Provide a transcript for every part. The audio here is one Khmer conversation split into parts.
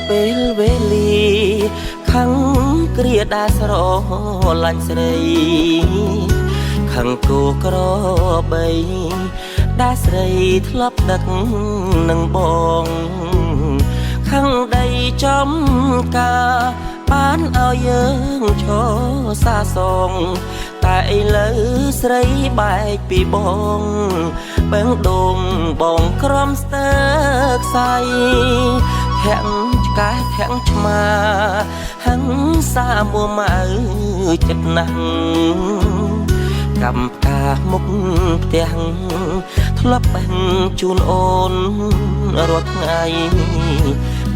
ពេលវេលាខាងគ្រាដាស្រលាញ់ស្រីខាងគូក្របីដាស្រីធ្លាប់ដឹកនឹងបងខាងដីចំការបានឲ្យយើងឈរសាសងតែឥឡូវស្រីបែកពីបងបឹងដងបងក្រំស្ទើខ្សែធាក់ឆ្កែធាក់ឆ្មាហឹងសាមួម៉ៅចិត្តណាស់កម្មការមុខផ្ទះធ្លាប់បេះជូនអូនរាល់ថ្ងៃ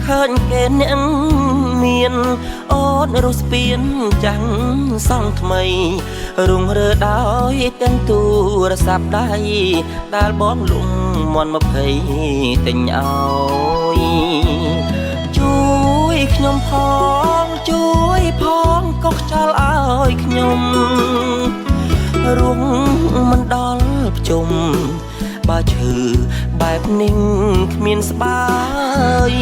ឃើញគេអ្នកមានអូនរស់ស្ពានចាំងសង់ថ្មីរុងរើដោយទាំងទូរស័ព្ទដៃដែលបងលំមន់20ទិញឲ្យជួយខ្ញុំផងជួយផងក៏ខ្ចល់ឲ្យខ្ញុំរួងមិនដល់ភ្ជុំបើឈឺបែបនេះគ្មានស្បើយ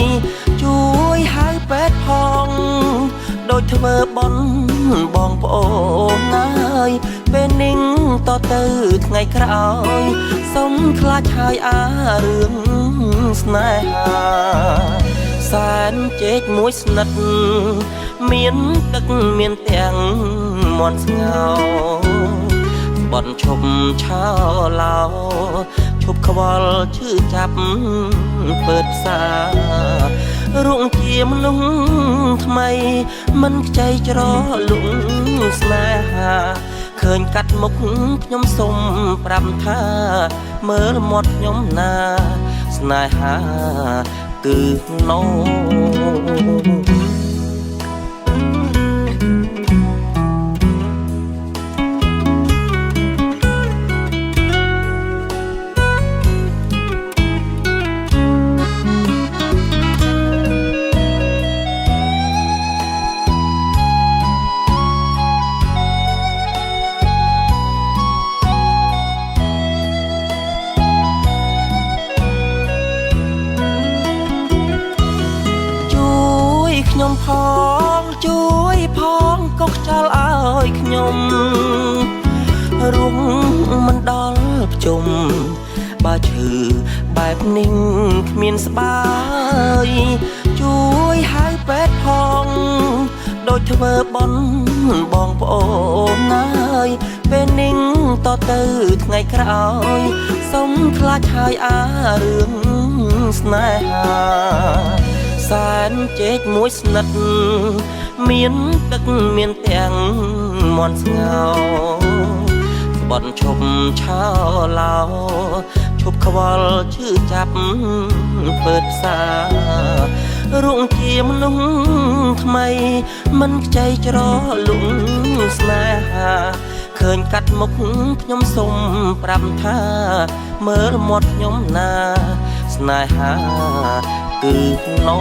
ជួយហៅពេទ្យផងដូចធ្វើបន់បងប្អូនហើយពេលនេះតទៅថ្ងៃក្រោយសុំខ្លាចហើយរឿងស្នេហាសែនជែកមួយស្និទ្ធមានទឹកមានទាំងមន់ស្ងោបន់ឈប់ឆោឡោឈប់ខ្វល់ឈឺចាប់ពើផ្សាររួងជាមនុស្សថ្មីមិនខ្ចីច្រលុងស្នេហាឃើញកាត់មុខខ្ញុំសុំប្រាប់ថាមើលមាត់ខ្ញុំណាស្នេហាគឺណូខ្ញុំផងជួយផងក៏ខ្ចល់ឲ្យខ្ញុំរួងមិនដល់ភ្ជុំបើឈឺបែបនេះគ្មានស្បើយជួយហៅពេទ្យផងដូចធ្វើបន់បងប្អូនហើយពេលនេះតទៅថ្ងៃក្រោយសុំខ្លាចហើយរឿងស្នេហាសែនជែកមួយស្និទ្ធមានទឹកមានទាំងមន់ស្ងោបន់ឈប់ឆោឡោឈប់ខ្វល់ឈឺចាប់ពើផ្សាររួងជាមនុស្សថ្មីមិនខ្ចីច្រលុងស្នេហាឃើញកាត់មុខខ្ញុំសុំប្រាប់ថាមើលមាត់ខ្ញុំណាស្នេហាគឺណូ